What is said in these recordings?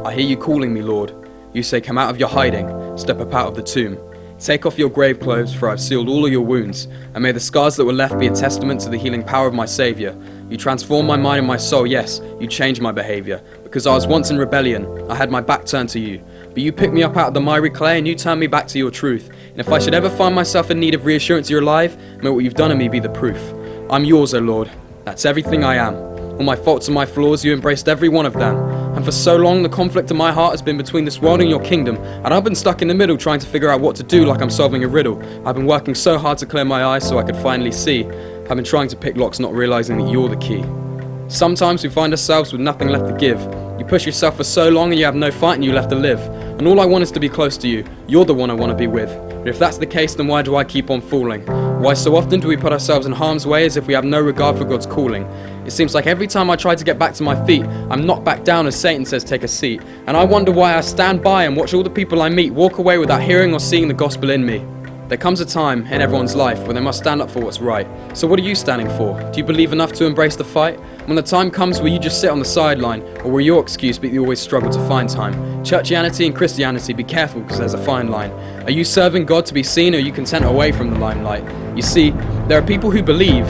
I hear you calling me, Lord. You say, come out of your hiding, step up out of the tomb. Take off your grave clothes, for I have sealed all of your wounds, and may the scars that were left be a testament to the healing power of my Saviour. You transform my mind and my soul, yes, you change my behaviour. Because I was once in rebellion, I had my back turned to you. But you picked me up out of the miry clay and you turned me back to your truth. And if I should ever find myself in need of reassurance you're alive, may what you've done in me be the proof. I'm yours, O Lord. That's everything I am. All my faults and my flaws, you embraced every one of them. And for so long, the conflict in my heart has been between this world and your kingdom. And I've been stuck in the middle trying to figure out what to do like I'm solving a riddle. I've been working so hard to clear my eyes so I could finally see. I've been trying to pick locks, not realizing that you're the key. Sometimes we find ourselves with nothing left to give. You push yourself for so long and you have no fight and you left to live. And all I want is to be close to you. You're the one I want to be with. But if that's the case, then why do I keep on falling? Why so often do we put ourselves in harm's way as if we have no regard for God's calling? It seems like every time I try to get back to my feet, I'm knocked back down as Satan says take a seat. And I wonder why I stand by and watch all the people I meet walk away without hearing or seeing the gospel in me. There comes a time in everyone's life when they must stand up for what's right. So what are you standing for? Do you believe enough to embrace the fight? When the time comes, will you just sit on the sideline? Or will your excuse be that you always struggle to find time? Churchianity and Christianity, be careful because there's a fine line. Are you serving God to be seen or are you content away from the limelight? You see, there are people who believe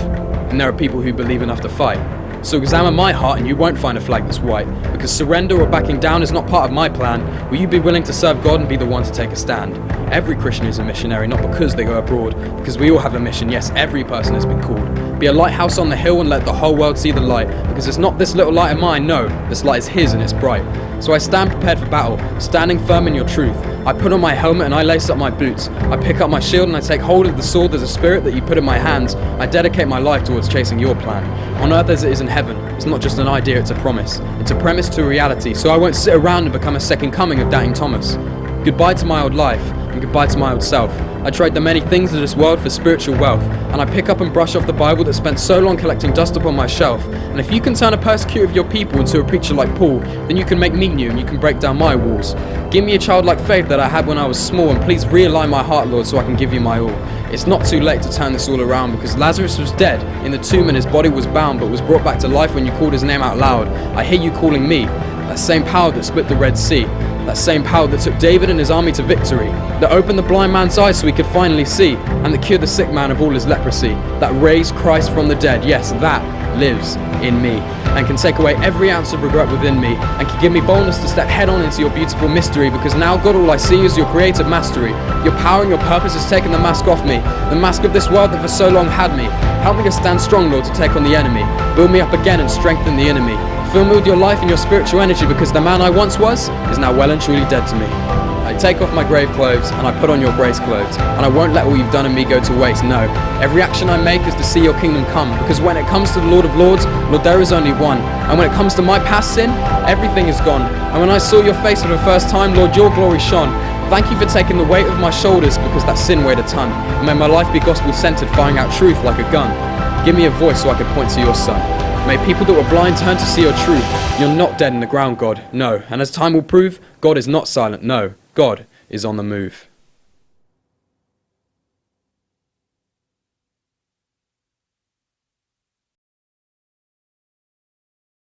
and there are people who believe enough to fight. So examine my heart and you won't find a flag that's white. Because surrender or backing down is not part of my plan. Will you be willing to serve God and be the one to take a stand? Every Christian is a missionary, not because they go abroad. Because we all have a mission. Yes, every person has been called. Be a lighthouse on the hill and let the whole world see the light. Because it's not this little light of mine, no. This light is His and it's bright. So I stand prepared for battle, standing firm in your truth. I put on my helmet and I lace up my boots. I pick up my shield and I take hold of the sword as a spirit that you put in my hands. I dedicate my life towards chasing your plan. On earth as it is in heaven. It's not just an idea, it's a promise. It's a premise to a reality, so I won't sit around and become a second coming of doubting Thomas. Goodbye to my old life, and goodbye to my old self. I trade the many things of this world for spiritual wealth, and I pick up and brush off the Bible that spent so long collecting dust upon my shelf. And if you can turn a persecutor of your people into a preacher like Paul, then you can make me new and you can break down my walls. Give me a childlike faith that I had when I was small, and please realign my heart, Lord, so I can give you my all. It's not too late to turn this all around, because Lazarus was dead in the tomb and his body was bound, but was brought back to life when you called his name out loud. I hear you calling me, that same power that split the Red Sea, that same power that took David and his army to victory, that opened the blind man's eyes so he could finally see, and that cured the sick man of all his leprosy, that raised Christ from the dead. Yes, that lives in me, and can take away every ounce of regret within me, and can give me boldness to step head on into your beautiful mystery, because now, God, all I see is your creative mastery. Your power and your purpose has taken the mask off me, the mask of this world that for so long had me. Help me to stand strong, Lord, to take on the enemy. Build me up again and strengthen the enemy. Fill me with your life and your spiritual energy, because the man I once was is now well and truly dead to me. I take off my grave clothes and I put on your grace clothes, and I won't let all you've done in me go to waste, no. Every action I make is to see your kingdom come, because when it comes to the Lord of Lords, Lord, there is only one. And when it comes to my past sin, everything is gone. And when I saw your face for the first time, Lord, your glory shone. Thank you for taking the weight of my shoulders, because that sin weighed a ton. And may my life be gospel-centered, firing out truth like a gun. Give me a voice so I can point to your Son. May people that were blind turn to see your truth. You're not dead in the ground, God, no. And as time will prove, God is not silent, no. God is on the move.